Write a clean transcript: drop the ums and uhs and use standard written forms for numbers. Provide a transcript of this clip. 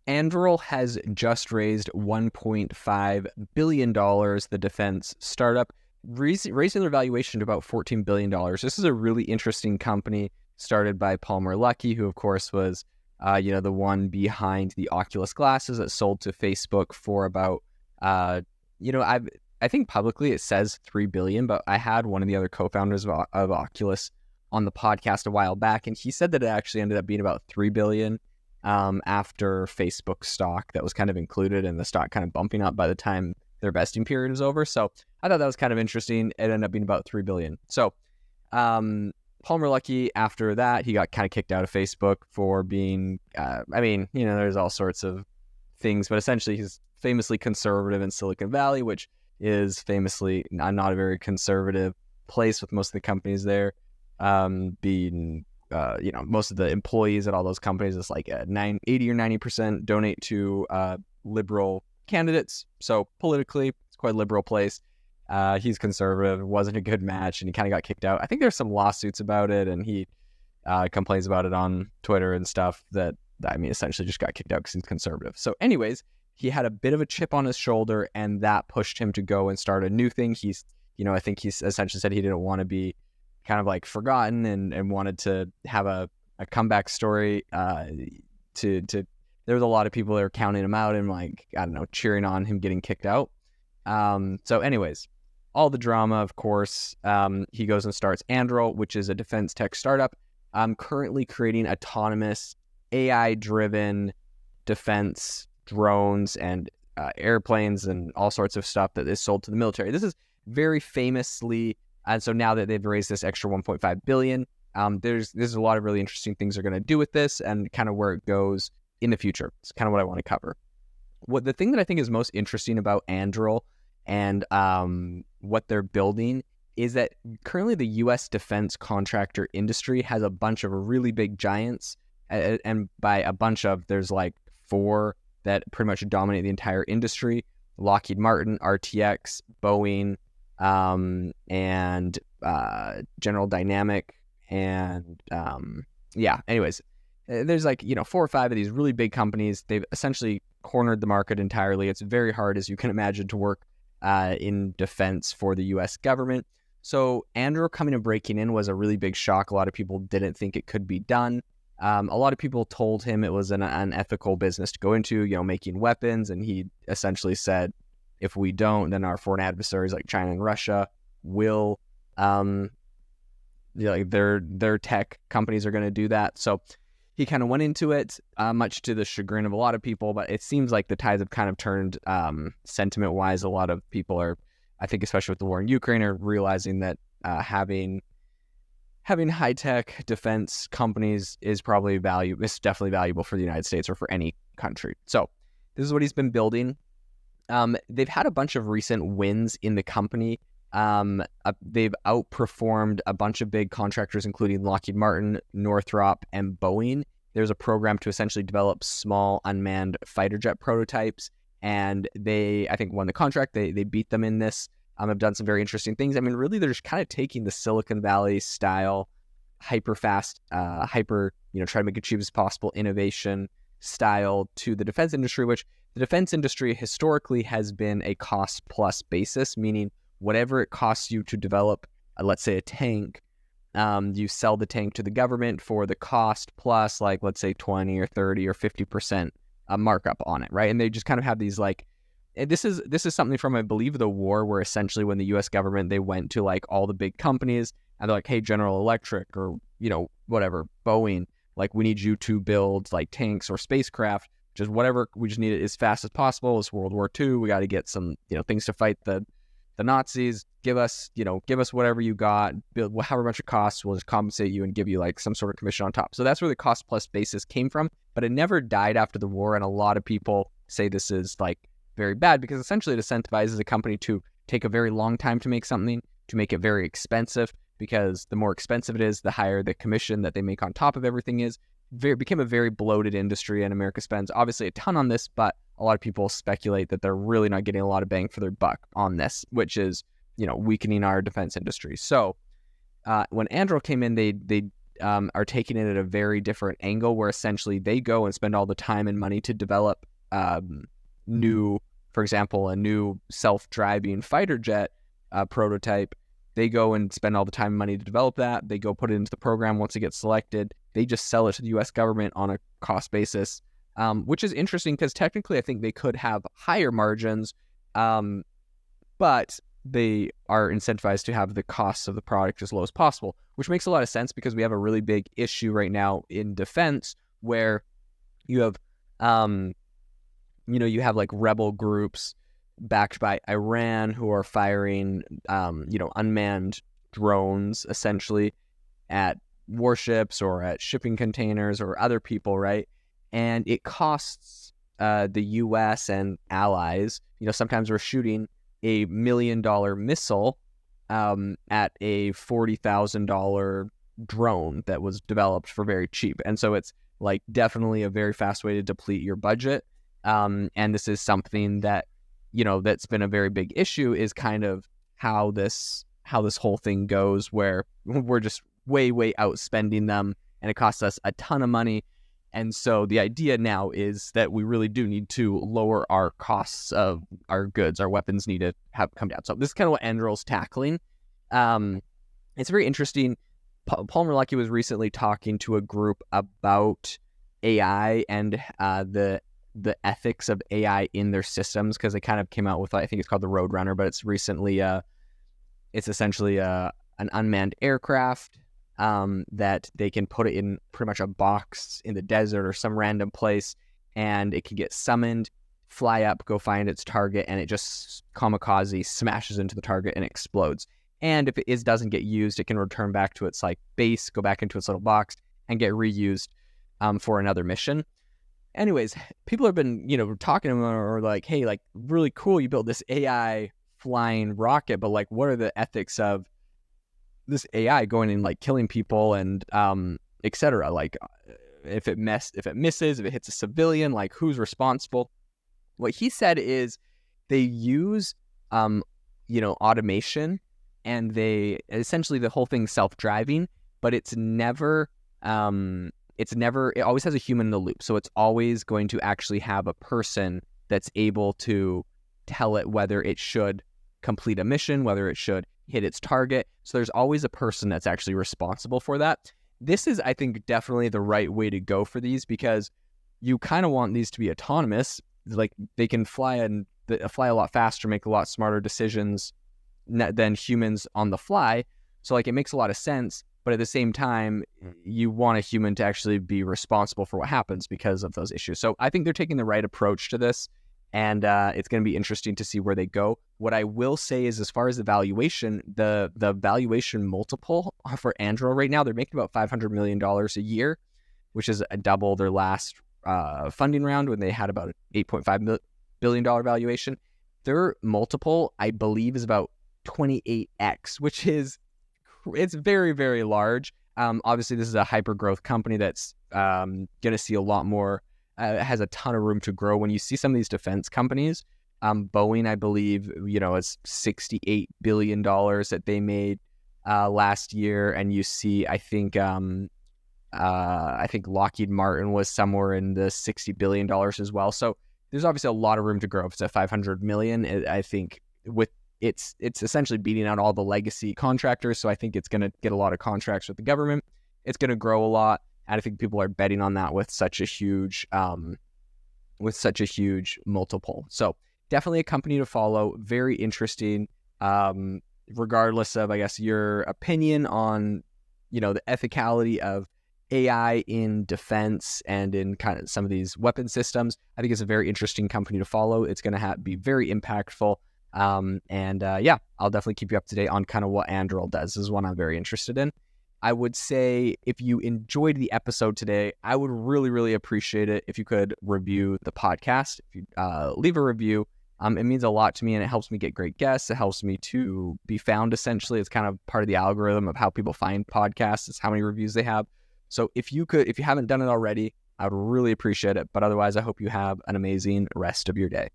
Anduril has just raised $1.5 billion, the defense startup, raising their valuation to about $14 billion. This is a really interesting company started by Palmer Luckey, who, of course, was the one behind the Oculus glasses that sold to Facebook for about, I think publicly it says $3 billion, but I had one of the other co-founders of Oculus on the podcast a while back, and he said that it actually ended up being about $3 billion after Facebook stock that was kind of included, and the stock kind of bumping up by the time their vesting period is over. So I thought that was kind of interesting. It ended up being about $3 billion. So Palmer Luckey, after that, he got kind of kicked out of Facebook for being, there's all sorts of things, but essentially he's famously conservative in Silicon Valley, which is famously not a very conservative place, with most of the companies there being, most of the employees at all those companies is like 80 or 90% donate to liberal candidates. So politically, it's quite a liberal place. He's conservative. It wasn't a good match, and he kind of got kicked out. I think there's some lawsuits about it, and he complains about it on Twitter and stuff that, essentially just got kicked out because he's conservative. So anyways, he had a bit of a chip on his shoulder, and that pushed him to go and start a new thing. I think he's essentially said he didn't want to be kind of like forgotten and wanted to have a comeback story. There was a lot of people that were counting him out and cheering on him getting kicked out. So anyways, all the drama, of course, he goes and starts Anduril, which is a defense tech startup, currently creating autonomous AI-driven defense drones and airplanes and all sorts of stuff that is sold to the military. This is very famously, and so now that they've raised this extra $1.5 billion, there's a lot of really interesting things they're going to do with this and kind of where it goes in the future. It's kind of what I want to cover. The thing that I think is most interesting about Anduril and what they're building is that currently the U.S. defense contractor industry has a bunch of really big giants, and by a bunch of, there's like 4 that pretty much dominate the entire industry: Lockheed Martin, RTX, Boeing, and General Dynamic, and anyways, there's 4 or 5 of these really big companies. They've essentially cornered the market entirely. It's very hard, as you can imagine, to work in defense for the U.S. government. So Anduril coming and breaking in was a really big shock. A lot of people didn't think it could be done. A lot of people told him it was an unethical business to go into, making weapons, and he essentially said, if we don't, then our foreign adversaries like China and Russia will, their tech companies are going to do that. So he kind of went into it, much to the chagrin of a lot of people, but it seems like the tides have kind of turned sentiment-wise. A lot of people are, I think, especially with the war in Ukraine, are realizing that having high-tech defense companies is definitely valuable for the United States or for any country. So this is what he's been building. They've had a bunch of recent wins in the company. They've outperformed a bunch of big contractors, including Lockheed Martin, Northrop, and Boeing. There's a program to essentially develop small unmanned fighter jet prototypes, and they, I think, won the contract. They beat them in this. Have done some very interesting things. Really, they're just kind of taking the Silicon Valley style, hyper fast, try to make it cheap as possible innovation style to the defense industry, which the defense industry historically has been a cost plus basis, meaning whatever it costs you to develop, let's say, a tank, you sell the tank to the government for the cost plus, let's say 20 or 30 or 50% markup on it, right? And they just kind of have these this is something from, I believe, the war, where essentially when the U.S. government, they went to all the big companies and they're like, hey, General Electric or, whatever, Boeing, we need you to build tanks or spacecraft, just whatever. We just need it as fast as possible. It's World War II. We got to get some, things to fight the Nazis. Give us whatever you got, build however much it costs. We'll just compensate you and give you some sort of commission on top. So that's where the cost plus basis came from, but it never died after the war. And a lot of people say this is very bad, because essentially it incentivizes a company to take a very long time to make something, to make it very expensive, because the more expensive it is, the higher the commission that they make on top of everything is. Became a very bloated industry, and America spends obviously a ton on this, but a lot of people speculate that they're really not getting a lot of bang for their buck on this, which is, weakening our defense industry. So when Anduril came in, they are taking it at a very different angle, where essentially they go and spend all the time and money to develop for example, a new self-driving fighter jet prototype. They go and spend all the time and money to develop that. They go put it into the program. Once it gets selected, they just sell it to the U.S. government on a cost basis, which is interesting because technically I think they could have higher margins, but they are incentivized to have the costs of the product as low as possible, which makes a lot of sense because we have a really big issue right now in defense where you have, you have like rebel groups backed by Iran who are firing, unmanned drones essentially at warships or at shipping containers or other people, right? And it costs the U.S. and allies, sometimes we're shooting a $1 million missile at a $40,000 drone that was developed for very cheap. And so it's like definitely a very fast way to deplete your budget. And this is something that, that's been a very big issue, is kind of how this whole thing goes, where we're just way outspending them and it costs us a ton of money. And so the idea now is that we really do need to lower our costs of our goods. Our weapons need to have come down. So this is kind of what Anduril's tackling. It's very interesting. Paul Merlucky was recently talking to a group about AI and the ethics of AI in their systems, because they kind of came out with, I think it's called the Roadrunner, but it's recently it's essentially an unmanned aircraft that they can put it in pretty much a box in the desert or some random place, and it can get summoned, fly up, go find its target, and it just kamikaze smashes into the target and explodes. And if it doesn't get used, it can return back to its base, go back into its little box, and get reused for another mission. Anyways, people have been, talking to them or hey, really cool, you built this AI flying rocket, but what are the ethics of this AI going and killing people and etc. If it misses, if it hits a civilian, who's responsible? What he said is they use automation, and they essentially, the whole thing's self-driving, but it always has a human in the loop. So it's always going to actually have a person that's able to tell it whether it should complete a mission, whether it should hit its target. So there's always a person that's actually responsible for that. This is, I think, definitely the right way to go for these, because you kind of want these to be autonomous. They can fly a lot faster, make a lot smarter decisions than humans on the fly. So it makes a lot of sense. But at the same time, you want a human to actually be responsible for what happens because of those issues. So I think they're taking the right approach to this, and it's going to be interesting to see where they go. What I will say is, as far as the valuation, the valuation multiple for Anduril right now, they're making about $500 million a year, which is double their last funding round when they had about an $8.5 billion valuation. Their multiple, I believe, is about 28x, which is it's very, very large. Obviously, this is a hyper-growth company that's going to see a lot more, has a ton of room to grow. When you see some of these defense companies, Boeing, I believe, is $68 billion that they made last year. And you see, I think Lockheed Martin was somewhere in the $60 billion as well. So there's obviously a lot of room to grow. If it's at $500 million, I think it's essentially beating out all the legacy contractors. So I think it's going to get a lot of contracts with the government. It's going to grow a lot. And I think people are betting on that with such a huge multiple. So definitely a company to follow. Very interesting. Regardless of, I guess, your opinion on, the ethicality of AI in defense and in kind of some of these weapon systems, I think it's a very interesting company to follow. It's going to be very impactful. I'll definitely keep you up to date on kind of what Anduril does. This is one I'm very interested in. I would say if you enjoyed the episode today, I would really, really appreciate it if you could review the podcast. If you leave a review, it means a lot to me, and it helps me get great guests. It helps me to be found, essentially. It's kind of part of the algorithm of how people find podcasts. It's how many reviews they have. So if you haven't done it already, I would really appreciate it. But otherwise, I hope you have an amazing rest of your day.